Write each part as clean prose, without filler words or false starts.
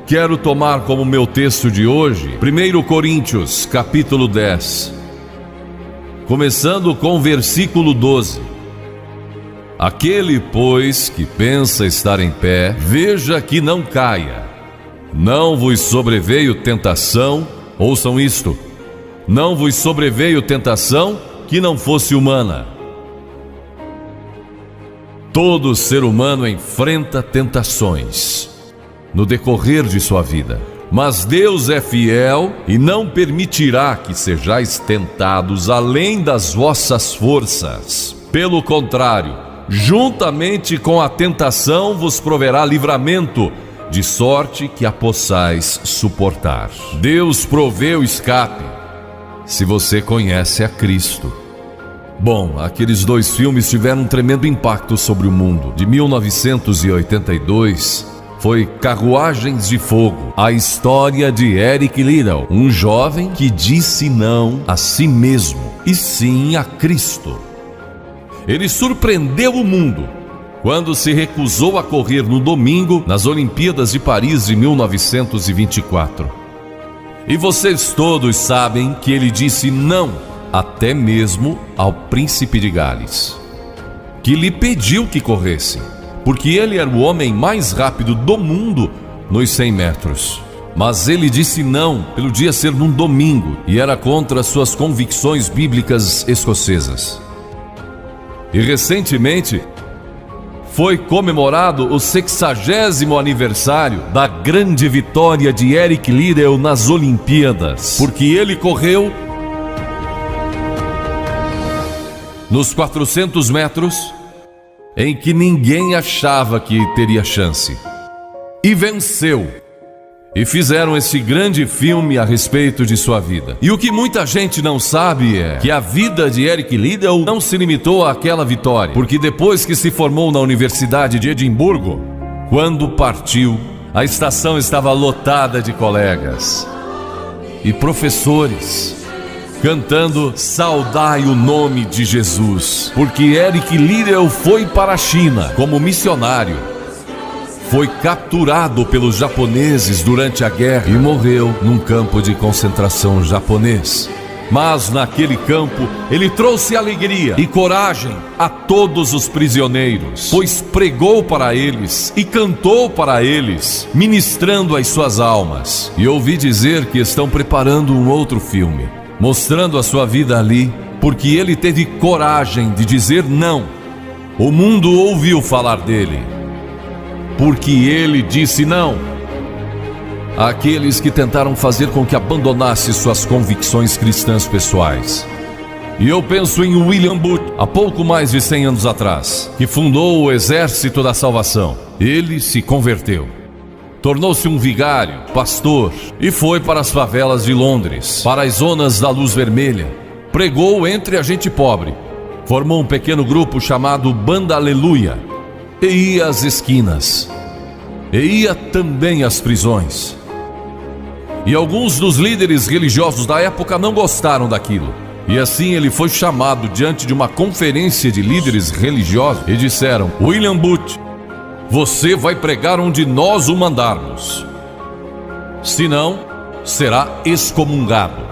quero tomar como meu texto de hoje 1 Coríntios, capítulo 10, começando com o versículo 12. Aquele, pois, que pensa estar em pé, veja que não caia. Não vos sobreveio tentação, ouçam isto, não vos sobreveio tentação que não fosse humana. Todo ser humano enfrenta tentações no decorrer de sua vida, mas Deus é fiel e não permitirá que sejais tentados além das vossas forças. Pelo contrário, juntamente com a tentação vos proverá livramento, de sorte que a possais suportar. Deus provê o escape, se você conhece a Cristo. Bom, aqueles dois filmes tiveram um tremendo impacto sobre o mundo. De 1982, foi Carruagens de Fogo, a história de Eric Liddell, um jovem que disse não a si mesmo e sim a Cristo. Ele surpreendeu o mundo quando se recusou a correr no domingo nas Olimpíadas de Paris de 1924. E vocês todos sabem que ele disse não até mesmo ao príncipe de Gales, que lhe pediu que corresse, porque ele era o homem mais rápido do mundo nos 100 metros. Mas ele disse não pelo dia ser num domingo e era contra suas convicções bíblicas escocesas. E recentemente foi comemorado o 60º aniversário da grande vitória de Eric Liddell nas Olimpíadas, porque ele correu nos 400 metros em que ninguém achava que teria chance, e venceu. E fizeram esse grande filme a respeito de sua vida. E o que muita gente não sabe é que a vida de Eric Liddell não se limitou àquela vitória, porque depois que se formou na Universidade de Edimburgo, quando partiu, a estação estava lotada de colegas e professores cantando "Saudai o nome de Jesus", porque Eric Liddell foi para a China como missionário. Foi capturado pelos japoneses durante a guerra e morreu num campo de concentração japonês. Mas naquele campo ele trouxe alegria e coragem a todos os prisioneiros, pois pregou para eles e cantou para eles, ministrando as suas almas. E ouvi dizer que estão preparando um outro filme, mostrando a sua vida ali, porque ele teve coragem de dizer não. O mundo ouviu falar dele, porque ele disse não àqueles que tentaram fazer com que abandonasse suas convicções cristãs pessoais. E eu penso em William Booth, há pouco mais de 100 anos atrás, que fundou o Exército da Salvação. Ele se converteu, tornou-se um vigário, pastor, e foi para as favelas de Londres, para as zonas da Luz Vermelha. Pregou entre a gente pobre, formou um pequeno grupo chamado Banda Aleluia, e ia às esquinas, e ia também às prisões. E alguns dos líderes religiosos da época não gostaram daquilo. E assim ele foi chamado diante de uma conferência de líderes religiosos e disseram: William Booth, você vai pregar onde nós o mandarmos, senão será excomungado.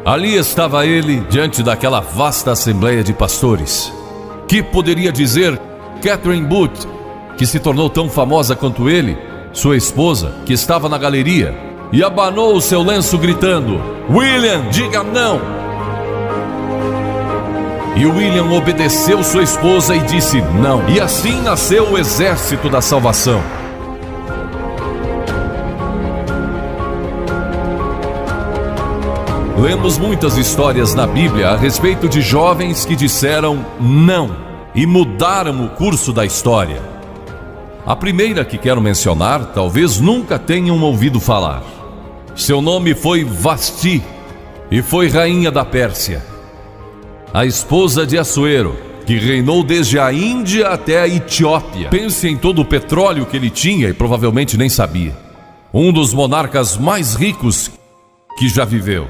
Ali estava ele diante daquela vasta assembleia de pastores. Que poderia dizer Catherine Booth, que se tornou tão famosa quanto ele, sua esposa, que estava na galeria, e abanou o seu lenço gritando: William, diga não! E William obedeceu sua esposa e disse não. E assim nasceu o Exército da Salvação. Lemos muitas histórias na Bíblia a respeito de jovens que disseram não e mudaram o curso da história. A primeira que quero mencionar, talvez nunca tenham ouvido falar. Seu nome foi Vasti e foi rainha da Pérsia, a esposa de Assuero, que reinou desde a Índia até a Etiópia. Pense em todo o petróleo que ele tinha e provavelmente nem sabia. Um dos monarcas mais ricos que já viveu.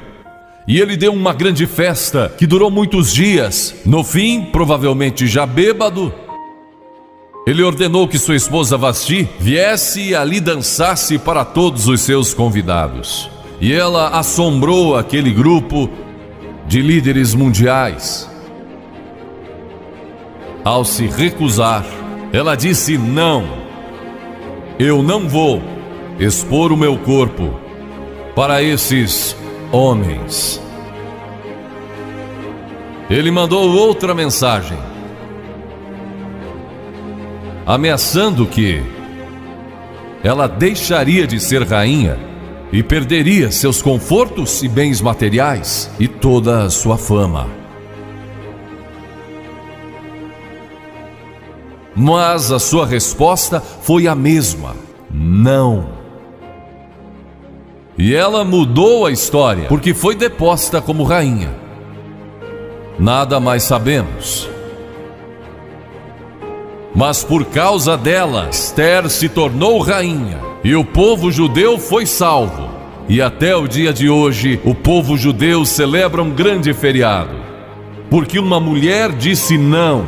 E ele deu uma grande festa que durou muitos dias. No fim, provavelmente já bêbado, ele ordenou que sua esposa Vasti viesse e ali dançasse para todos os seus convidados. E ela assombrou aquele grupo de líderes mundiais. Ao se recusar, ela disse: não, eu não vou expor o meu corpo para esses homens. Ele mandou outra mensagem, ameaçando que ela deixaria de ser rainha e perderia seus confortos e bens materiais e toda a sua fama. Mas a sua resposta foi a mesma: não. E ela mudou a história, porque foi deposta como rainha. Nada mais sabemos. Mas por causa dela, Esther se tornou rainha e o povo judeu foi salvo. E até o dia de hoje, o povo judeu celebra um grande feriado, porque uma mulher disse não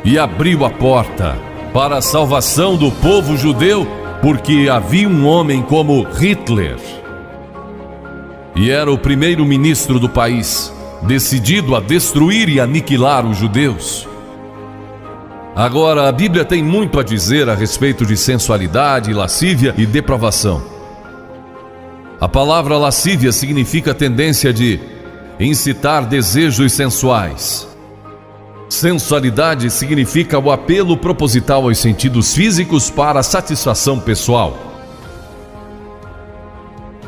e abriu a porta para a salvação do povo judeu, porque havia um homem como Hitler, e era o primeiro-ministro do país, decidido a destruir e aniquilar os judeus. Agora, a Bíblia tem muito a dizer a respeito de sensualidade, lascívia e depravação. A palavra lascívia significa tendência de incitar desejos sensuais. Sensualidade significa o apelo proposital aos sentidos físicos para a satisfação pessoal.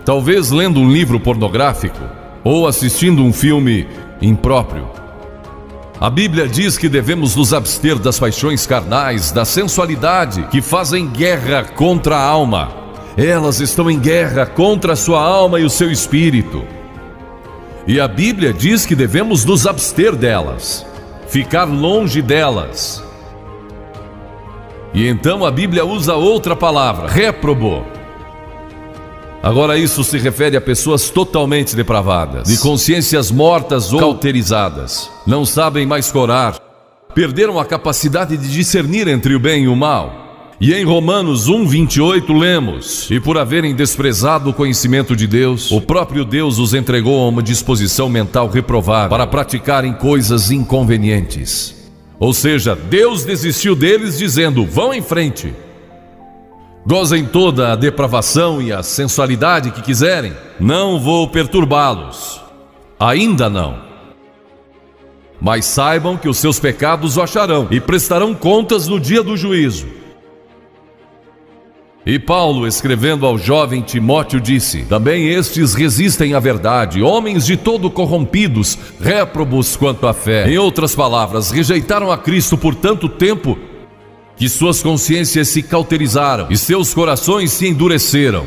Talvez lendo um livro pornográfico ou assistindo um filme impróprio. A Bíblia diz que devemos nos abster das paixões carnais, da sensualidade, que fazem guerra contra a alma. Elas estão em guerra contra a sua alma e o seu espírito. E a Bíblia diz que devemos nos abster delas, ficar longe delas. E então a Bíblia usa outra palavra, réprobo. Agora isso se refere a pessoas totalmente depravadas, de consciências mortas ou cauterizadas. Não sabem mais orar, perderam a capacidade de discernir entre o bem e o mal. E em Romanos 1:28 lemos: e por haverem desprezado o conhecimento de Deus, o próprio Deus os entregou a uma disposição mental reprovável para praticarem coisas inconvenientes. Ou seja, Deus desistiu deles dizendo: vão em frente. Gozem toda a depravação e a sensualidade que quiserem, não vou perturbá-los. Ainda não. Mas saibam que os seus pecados o acharão e prestarão contas no dia do juízo. E Paulo, escrevendo ao jovem Timóteo, disse: também estes resistem à verdade, homens de todo corrompidos, réprobos quanto à fé. Em outras palavras, rejeitaram a Cristo por tanto tempo que suas consciências se cauterizaram e seus corações se endureceram.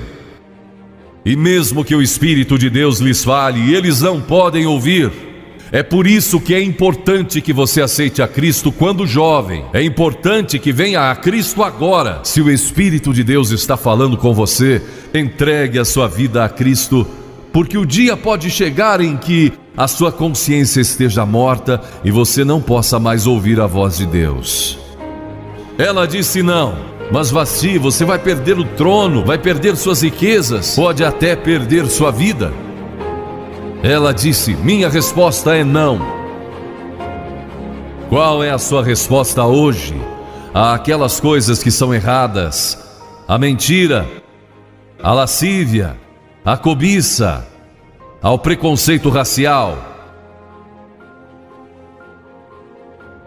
E mesmo que o Espírito de Deus lhes fale, eles não podem ouvir. É por isso que é importante que você aceite a Cristo quando jovem. É importante que venha a Cristo agora. Se o Espírito de Deus está falando com você, entregue a sua vida a Cristo, porque o dia pode chegar em que a sua consciência esteja morta e você não possa mais ouvir a voz de Deus. Ela disse não, mas Vasti, você vai perder o trono, vai perder suas riquezas, pode até perder sua vida. Ela disse: minha resposta é não. Qual é a sua resposta hoje àquelas coisas que são erradas? A mentira, a lascívia, a cobiça, ao preconceito racial.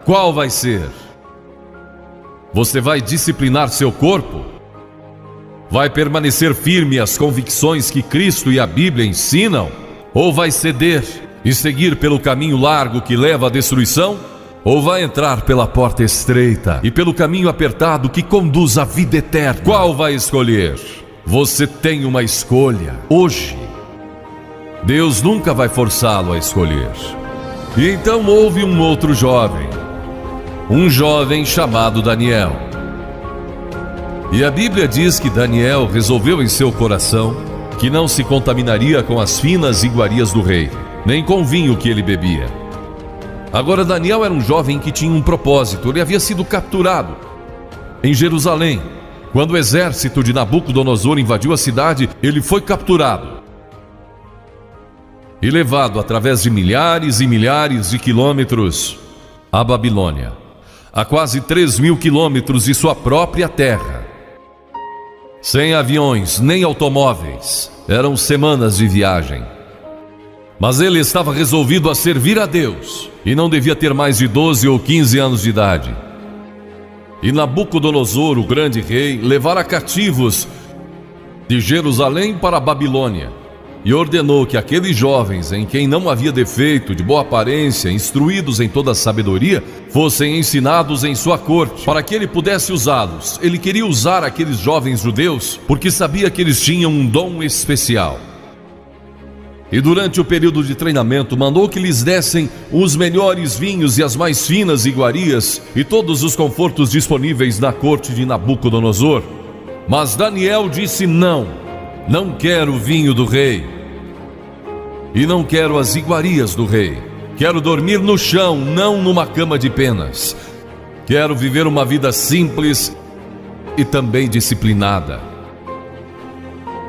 Qual vai ser? Você vai disciplinar seu corpo? Vai permanecer firme às convicções que Cristo e a Bíblia ensinam? Ou vai ceder e seguir pelo caminho largo que leva à destruição? Ou vai entrar pela porta estreita e pelo caminho apertado que conduz à vida eterna? Qual vai escolher? Você tem uma escolha hoje. Deus nunca vai forçá-lo a escolher. E então houve um outro jovem, um jovem chamado Daniel. E a Bíblia diz que Daniel resolveu em seu coração que não se contaminaria com as finas iguarias do rei, nem com o vinho que ele bebia. Agora Daniel era um jovem que tinha um propósito. Ele havia sido capturado em Jerusalém. Quando o exército de Nabucodonosor invadiu a cidade, ele foi capturado e levado através de milhares e milhares de quilômetros à Babilônia, a quase 3.000 quilômetros de sua própria terra. Sem aviões nem automóveis, eram semanas de viagem. Mas ele estava resolvido a servir a Deus e não devia ter mais de 12 ou 15 anos de idade. E Nabucodonosor, o grande rei, levara cativos de Jerusalém para a Babilônia e ordenou que aqueles jovens, em quem não havia defeito, de boa aparência, instruídos em toda a sabedoria, fossem ensinados em sua corte, para que ele pudesse usá-los. Ele queria usar aqueles jovens judeus porque sabia que eles tinham um dom especial. E durante o período de treinamento, mandou que lhes dessem os melhores vinhos e as mais finas iguarias e todos os confortos disponíveis na corte de Nabucodonosor. Mas Daniel disse: não quero o vinho do rei e não quero as iguarias do rei. Quero dormir no chão, não numa cama de penas. Quero viver uma vida simples e também disciplinada.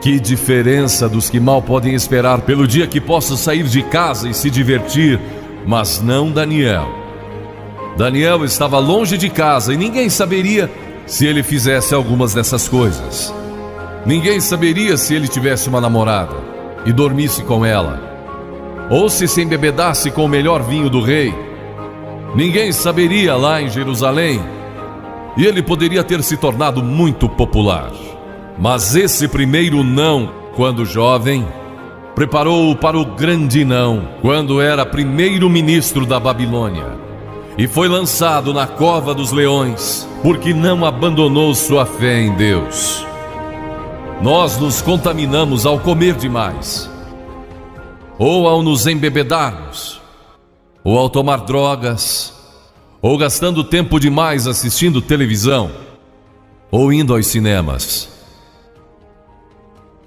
Que diferença dos que mal podem esperar pelo dia que possa sair de casa e se divertir, mas não Daniel. Daniel estava longe de casa e ninguém saberia se ele fizesse algumas dessas coisas. Ninguém saberia se ele tivesse uma namorada e dormisse com ela, ou se embebedasse com o melhor vinho do rei. Ninguém saberia lá em Jerusalém, e ele poderia ter se tornado muito popular. Mas esse primeiro não, quando jovem, preparou-o para o grande não, quando era primeiro-ministro da Babilônia, e foi lançado na cova dos leões, porque não abandonou sua fé em Deus. Nós nos contaminamos ao comer demais, ou ao nos embebedarmos, ou ao tomar drogas, ou gastando tempo demais assistindo televisão, ou indo aos cinemas.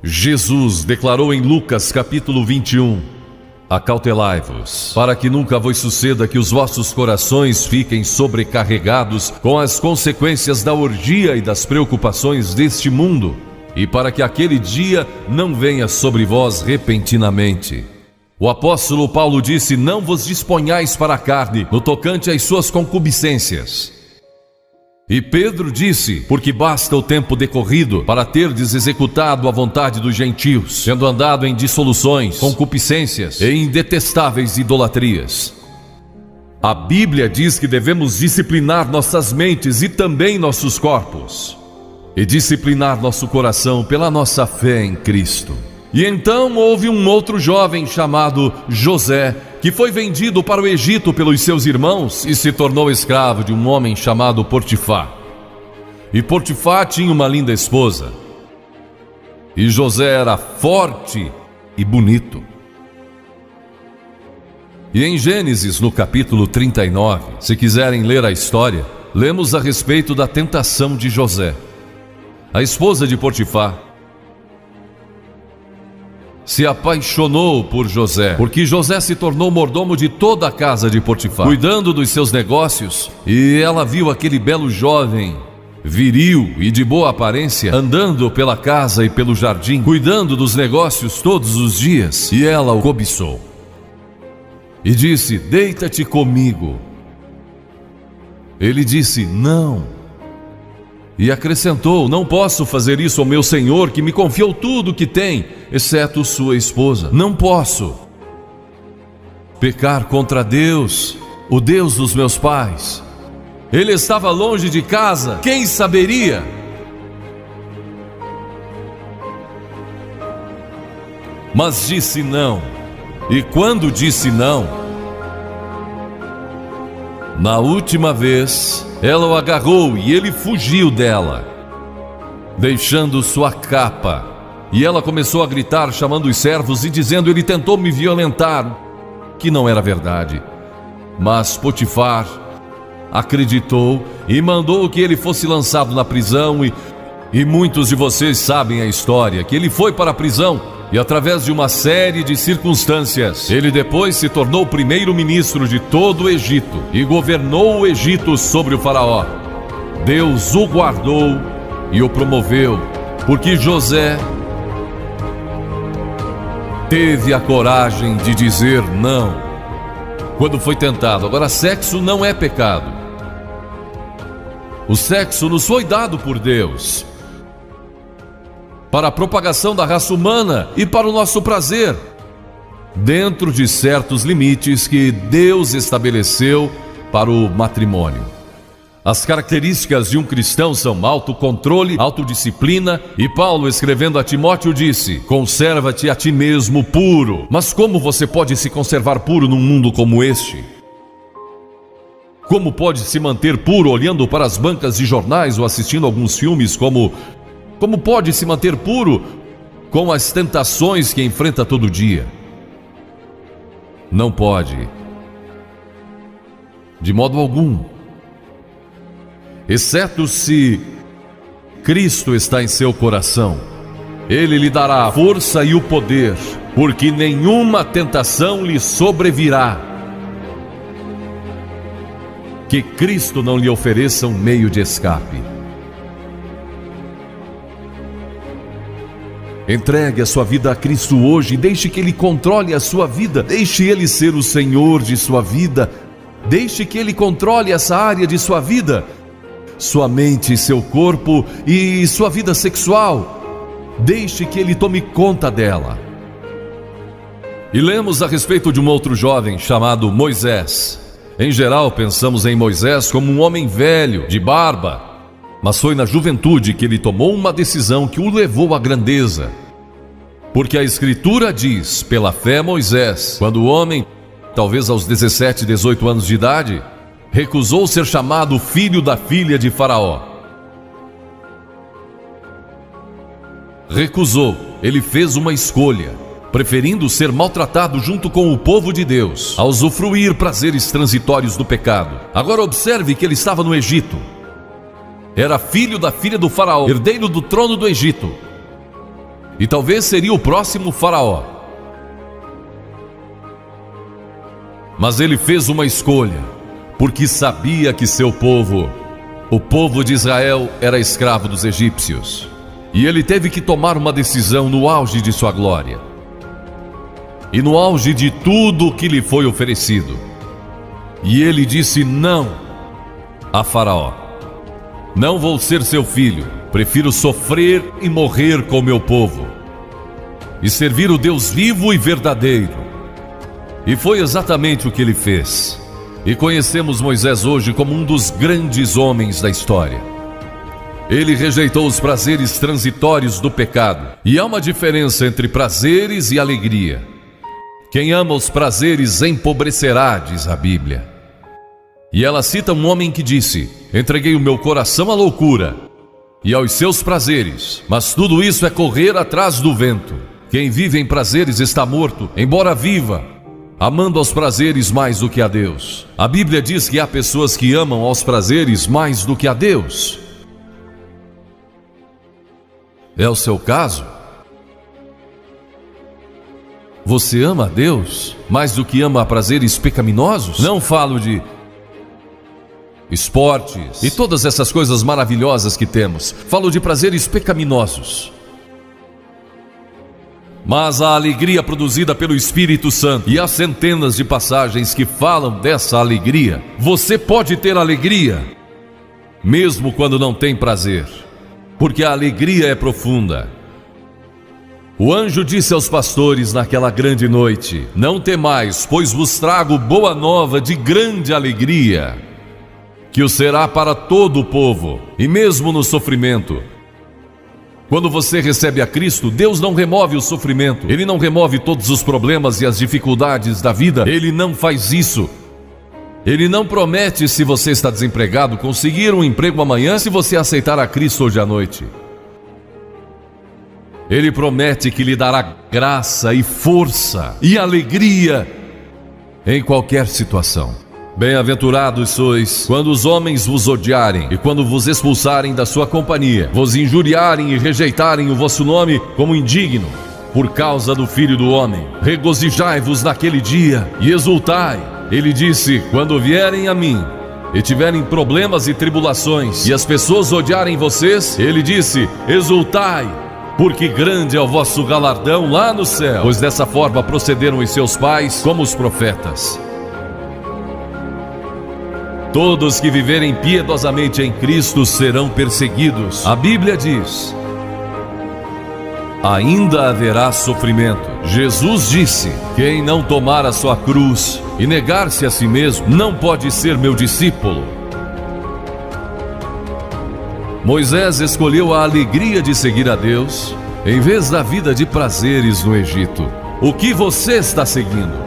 Jesus declarou em Lucas capítulo 21: acautelai-vos, para que nunca vos suceda que os vossos corações fiquem sobrecarregados com as consequências da orgia e das preocupações deste mundo, e para que aquele dia não venha sobre vós repentinamente. O apóstolo Paulo disse: não vos disponhais para a carne no tocante às suas concupiscências. E Pedro disse: porque basta o tempo decorrido para terdes executado a vontade dos gentios, tendo andado em dissoluções, concupiscências e em detestáveis idolatrias. A Bíblia diz que devemos disciplinar nossas mentes e também nossos corpos, e disciplinar nosso coração pela nossa fé em Cristo. E então houve um outro jovem chamado José, que foi vendido para o Egito pelos seus irmãos e se tornou escravo de um homem chamado Potifar. E Potifar tinha uma linda esposa, e José era forte e bonito. E em Gênesis, no capítulo 39, se quiserem ler a história, lemos a respeito da tentação de José. A esposa de Potifar se apaixonou por José, porque José se tornou mordomo de toda a casa de Potifar, cuidando dos seus negócios, e ela viu aquele belo jovem, viril e de boa aparência, andando pela casa e pelo jardim, cuidando dos negócios todos os dias, e ela o cobiçou. E disse: deita-te comigo. Ele disse: não. E acrescentou: não posso fazer isso ao meu senhor, que me confiou tudo o que tem, exceto sua esposa. Não posso pecar contra Deus, o Deus dos meus pais. Ele estava longe de casa, quem saberia? Mas disse não. E quando disse não, na última vez, ela o agarrou e ele fugiu dela, deixando sua capa. E ela começou a gritar, chamando os servos e dizendo: ele tentou me violentar, que não era verdade. Mas Potifar acreditou e mandou que ele fosse lançado na prisão. E muitos de vocês sabem a história, que ele foi para a prisão E através de uma série de circunstâncias, ele depois se tornou primeiro-ministro de todo o Egito e governou o Egito sobre o faraó. Deus o guardou e o promoveu, porque José teve a coragem de dizer não quando foi tentado. Agora, sexo não é pecado. O sexo nos foi dado por Deus para a propagação da raça humana e para o nosso prazer, dentro de certos limites que Deus estabeleceu para o matrimônio. As características de um cristão são autocontrole, autodisciplina, e Paulo, escrevendo a Timóteo, disse: conserva-te a ti mesmo puro. Mas como você pode se conservar puro num mundo como este? Como pode se manter puro olhando para as bancas de jornais ou assistindo alguns filmes? Como pode se manter puro com as tentações que enfrenta todo dia? Não pode, de modo algum, exceto se Cristo está em seu coração. Ele lhe dará a força e o poder, porque nenhuma tentação lhe sobrevirá que Cristo não lhe ofereça um meio de escape. Entregue a sua vida a Cristo hoje, deixe que Ele controle a sua vida, deixe Ele ser o Senhor de sua vida, deixe que Ele controle essa área de sua vida, sua mente, seu corpo e sua vida sexual. Deixe que Ele tome conta dela. E lemos a respeito de um outro jovem chamado Moisés. Em geral, pensamos em Moisés como um homem velho, de barba, mas foi na juventude que ele tomou uma decisão que o levou à grandeza. Porque a Escritura diz, pela fé Moisés, quando o homem, talvez aos 17, 18 anos de idade, recusou ser chamado filho da filha de Faraó. Recusou, ele fez uma escolha, preferindo ser maltratado junto com o povo de Deus, a usufruir prazeres transitórios do pecado. Agora observe que ele estava no Egito. Era filho da filha do faraó, herdeiro do trono do Egito. E talvez seria o próximo faraó. Mas ele fez uma escolha, porque sabia que seu povo, o povo de Israel, era escravo dos egípcios. E ele teve que tomar uma decisão no auge de sua glória. E no auge de tudo o que lhe foi oferecido. E ele disse não a Faraó. Não vou ser seu filho, prefiro sofrer e morrer com meu povo e servir o Deus vivo e verdadeiro. E foi exatamente o que ele fez. E conhecemos Moisés hoje como um dos grandes homens da história. Ele rejeitou os prazeres transitórios do pecado. E há uma diferença entre prazeres e alegria. Quem ama os prazeres empobrecerá, diz a Bíblia. E ela cita um homem que disse: entreguei o meu coração à loucura e aos seus prazeres, mas tudo isso é correr atrás do vento. Quem vive em prazeres está morto, embora viva, amando aos prazeres mais do que a Deus. A Bíblia diz que há pessoas que amam aos prazeres mais do que a Deus. É o seu caso? Você ama a Deus mais do que ama a prazeres pecaminosos? Não falo de esportes e todas essas coisas maravilhosas que temos. Falo de prazeres pecaminosos. Mas a alegria produzida pelo Espírito Santo, e há centenas de passagens que falam dessa alegria. Você pode ter alegria mesmo quando não tem prazer, porque a alegria é profunda. O anjo disse aos pastores naquela grande noite: não temais, pois vos trago boa nova de grande alegria, que o será para todo o povo. E mesmo no sofrimento, quando você recebe a Cristo, Deus não remove o sofrimento. Ele não remove todos os problemas e as dificuldades da vida. Ele não faz isso. Ele não promete, se você está desempregado, conseguir um emprego amanhã se você aceitar a Cristo hoje à noite. Ele promete que lhe dará graça e força e alegria em qualquer situação. Bem-aventurados sois quando os homens vos odiarem e quando vos expulsarem da sua companhia, vos injuriarem e rejeitarem o vosso nome como indigno, por causa do Filho do Homem. Regozijai-vos naquele dia e exultai. Ele disse: quando vierem a mim e tiverem problemas e tribulações, e as pessoas odiarem vocês, ele disse: exultai, porque grande é o vosso galardão lá no céu, pois dessa forma procederam os seus pais como os profetas. Todos que viverem piedosamente em Cristo serão perseguidos. A Bíblia diz: ainda haverá sofrimento. Jesus disse: quem não tomar a sua cruz e negar-se a si mesmo não pode ser meu discípulo. Moisés escolheu a alegria de seguir a Deus em vez da vida de prazeres no Egito. O que você está seguindo?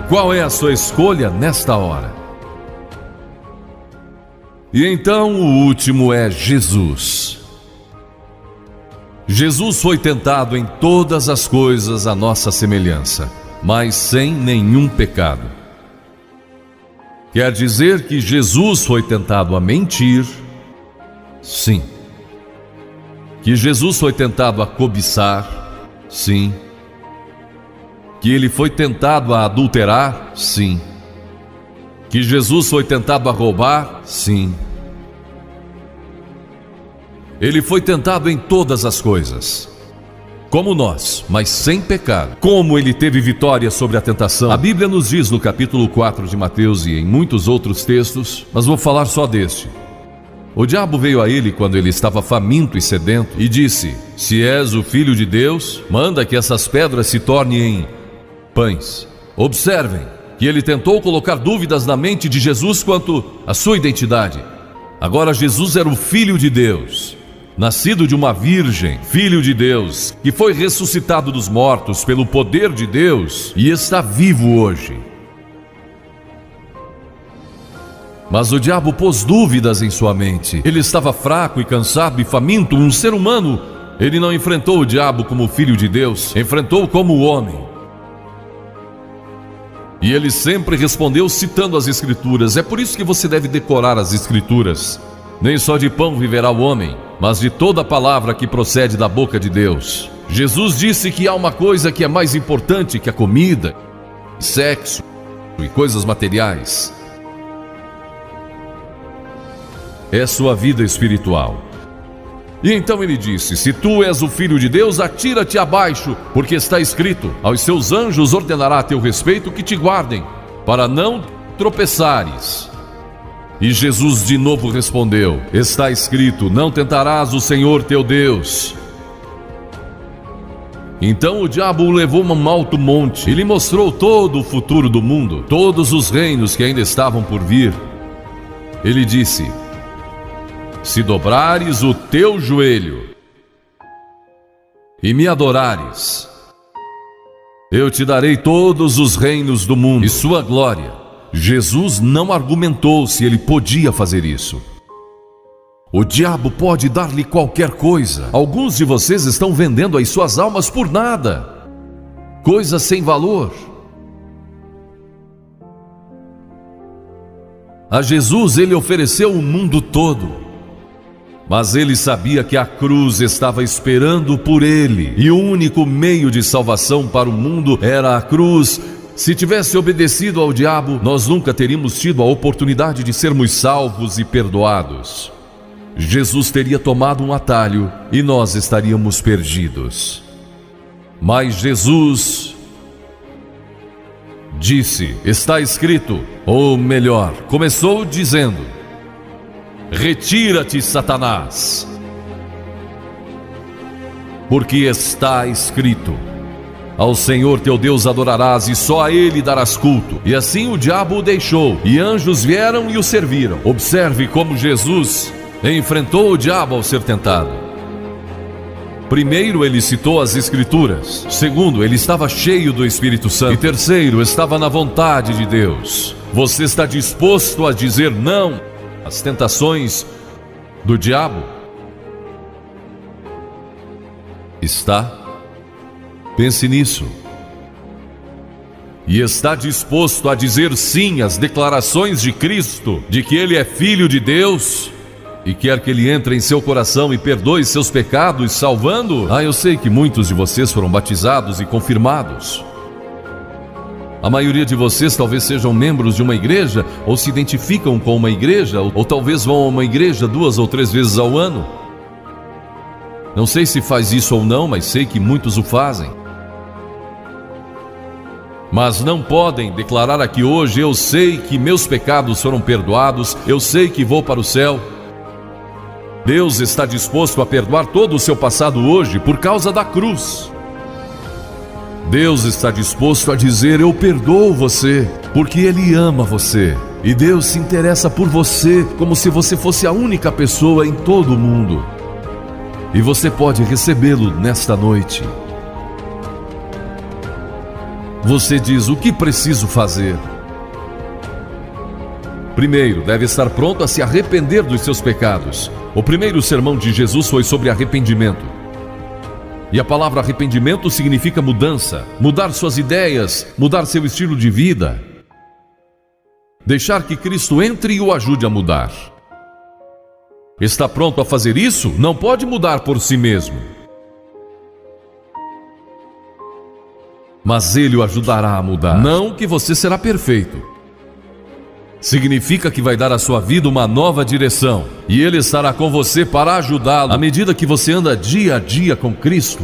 Qual é a sua escolha nesta hora? E então o último é Jesus. Jesus foi tentado em todas as coisas à nossa semelhança, mas sem nenhum pecado. Quer dizer que Jesus foi tentado a mentir? Sim. Que Jesus foi tentado a cobiçar? Sim. Que ele foi tentado a adulterar? Sim. Que Jesus foi tentado a roubar? Sim. Ele foi tentado em todas as coisas, como nós, mas sem pecado. Como ele teve vitória sobre a tentação? A Bíblia nos diz no capítulo 4 de Mateus e em muitos outros textos, mas vou falar só deste. O diabo veio a ele quando ele estava faminto e sedento e disse: se és o Filho de Deus, manda que essas pedras se tornem em pães. Observem que ele tentou colocar dúvidas na mente de Jesus quanto à sua identidade. Agora Jesus era o Filho de Deus, nascido de uma virgem, Filho de Deus, que foi ressuscitado dos mortos pelo poder de Deus e está vivo hoje. Mas o diabo pôs dúvidas em sua mente. Ele estava fraco e cansado e faminto, um ser humano. Ele não enfrentou o diabo como Filho de Deus, enfrentou como homem. E ele sempre respondeu citando as Escrituras. É por isso que você deve decorar as Escrituras. Nem só de pão viverá o homem, mas de toda palavra que procede da boca de Deus. Jesus disse que há uma coisa que é mais importante que a comida, sexo e coisas materiais. É sua vida espiritual. E então ele disse: se tu és o Filho de Deus, atira-te abaixo, porque está escrito: aos seus anjos ordenará a teu respeito que te guardem, para não tropeçares. E Jesus de novo respondeu: está escrito: não tentarás o Senhor teu Deus. Então o diabo o levou a um alto monte e lhe mostrou todo o futuro do mundo, todos os reinos que ainda estavam por vir. Ele disse: se dobrares o teu joelho e me adorares, eu te darei todos os reinos do mundo e sua glória. Jesus não argumentou se ele podia fazer isso. O diabo pode dar-lhe qualquer coisa. Alguns de vocês estão vendendo as suas almas por nada, coisas sem valor. A Jesus ele ofereceu o mundo todo. Mas ele sabia que a cruz estava esperando por ele, e o único meio de salvação para o mundo era a cruz. Se tivesse obedecido ao diabo, nós nunca teríamos tido a oportunidade de sermos salvos e perdoados. Jesus teria tomado um atalho e nós estaríamos perdidos. Mas Jesus disse: está escrito, ou melhor, começou dizendo: retira-te, Satanás, porque está escrito: ao Senhor teu Deus adorarás e só a Ele darás culto. E assim o diabo o deixou, e anjos vieram e o serviram. Observe como Jesus enfrentou o diabo ao ser tentado. Primeiro, ele citou as Escrituras. Segundo, ele estava cheio do Espírito Santo. E terceiro, estava na vontade de Deus. Você está disposto a dizer não às tentações do diabo? Está? Pense nisso. E está disposto a dizer sim às declarações de Cristo, de que Ele é Filho de Deus? e quer que Ele entre em seu coração e perdoe seus pecados, salvando? Eu sei que muitos de vocês foram batizados e confirmados. A maioria de vocês talvez sejam membros de uma igreja, ou se identificam com uma igreja, ou talvez vão a uma igreja 2 ou 3 vezes ao ano. Não sei se faz isso ou não, mas sei que muitos o fazem. Mas não podem declarar aqui hoje: eu sei que meus pecados foram perdoados, eu sei que vou para o céu. Deus está disposto a perdoar todo o seu passado hoje por causa da cruz. Deus está disposto a dizer: eu perdoo você, porque Ele ama você. E Deus se interessa por você como se você fosse a única pessoa em todo o mundo. E você pode recebê-lo nesta noite. Você diz: o que preciso fazer? Primeiro, deve estar pronto a se arrepender dos seus pecados. O primeiro sermão de Jesus foi sobre arrependimento. E a palavra arrependimento significa mudança, mudar suas ideias, mudar seu estilo de vida. Deixar que Cristo entre e o ajude a mudar. Está pronto a fazer isso? Não pode mudar por si mesmo. Mas Ele o ajudará a mudar. Não que você será perfeito. Significa que vai dar à sua vida uma nova direção. E Ele estará com você para ajudá-lo. À medida que você anda dia a dia com Cristo,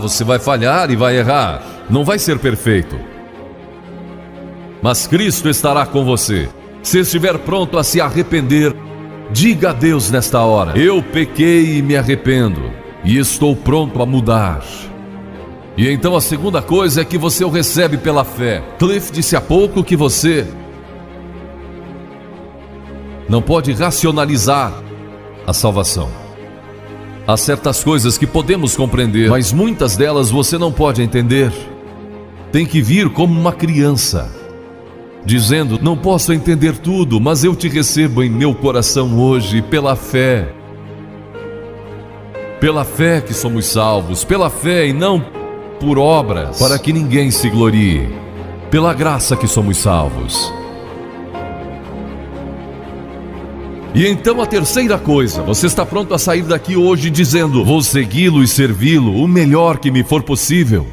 você vai falhar e vai errar. Não vai ser perfeito. Mas Cristo estará com você. Se estiver pronto a se arrepender, diga a Deus nesta hora: eu pequei e me arrependo, e estou pronto a mudar. E então a segunda coisa é que você o recebe pela fé. Cliff disse há pouco que você não pode racionalizar a salvação. Há certas coisas que podemos compreender, mas muitas delas você não pode entender. Tem que vir como uma criança, dizendo: não posso entender tudo, mas eu te recebo em meu coração hoje pela fé. Pela fé que somos salvos, pela fé e não por obras, para que ninguém se glorie. Pela graça que somos salvos. E então a terceira coisa: você está pronto a sair daqui hoje dizendo: vou segui-lo e servi-lo o melhor que me for possível.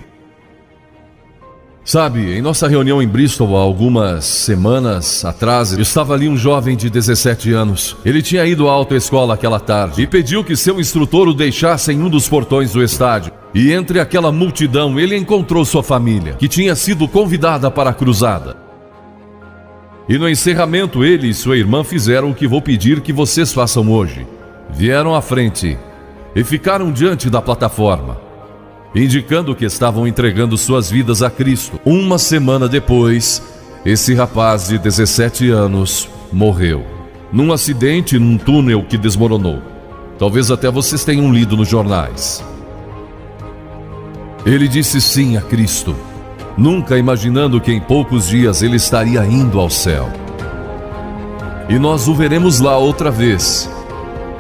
Sabe, em nossa reunião em Bristol, há algumas semanas atrás, estava ali um jovem de 17 anos. Ele tinha ido à autoescola aquela tarde e pediu que seu instrutor o deixasse em um dos portões do estádio. E entre aquela multidão, ele encontrou sua família, que tinha sido convidada para a cruzada. E no encerramento, ele e sua irmã fizeram o que vou pedir que vocês façam hoje. Vieram à frente e ficaram diante da plataforma, indicando que estavam entregando suas vidas a Cristo. Uma semana depois, esse rapaz de 17 anos morreu num acidente num túnel que desmoronou. Talvez até vocês tenham lido nos jornais. Ele disse sim a Cristo, nunca imaginando que em poucos dias ele estaria indo ao céu. E nós o veremos lá outra vez.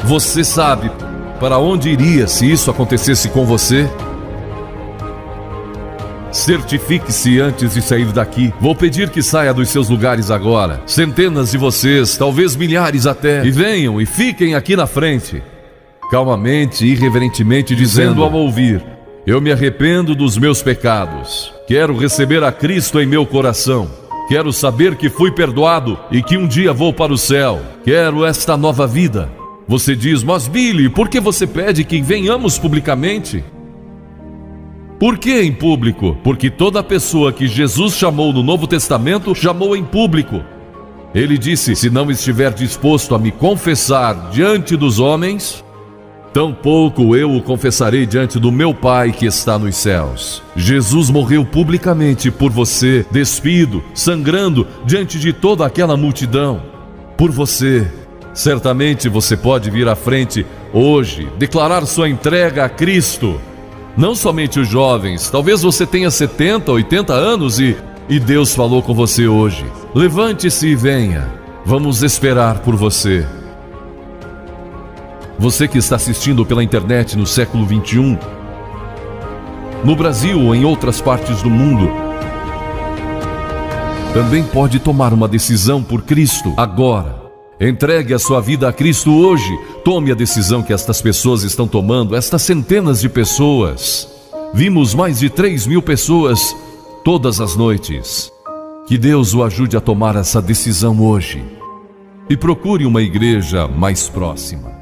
Você sabe para onde iria se isso acontecesse com você? Certifique-se antes de sair daqui. Vou pedir que saia dos seus lugares agora. Centenas de vocês, talvez milhares até. E venham e fiquem aqui na frente. Calmamente e irreverentemente dizendo ao ouvir: eu me arrependo dos meus pecados. Quero receber a Cristo em meu coração. Quero saber que fui perdoado e que um dia vou para o céu. Quero esta nova vida. Você diz: mas Billy, por que você pede que venhamos publicamente? Por que em público? Porque toda pessoa que Jesus chamou no Novo Testamento, chamou em público. Ele disse: se não estiver disposto a me confessar diante dos homens, tampouco eu o confessarei diante do meu Pai que está nos céus. Jesus morreu publicamente por você, despido, sangrando diante de toda aquela multidão. Por você. Certamente você pode vir à frente hoje, declarar sua entrega a Cristo. Não somente os jovens, talvez você tenha 70, 80 anos e Deus falou com você hoje. Levante-se e venha. Vamos esperar por você. Você que está assistindo pela internet no século 21, no Brasil ou em outras partes do mundo, também pode tomar uma decisão por Cristo agora. Entregue a sua vida a Cristo hoje. tome a decisão que estas pessoas estão tomando, estas centenas de pessoas. Vimos mais de 3.000 pessoas todas as noites. Que Deus o ajude a tomar essa decisão hoje. E procure uma igreja mais próxima.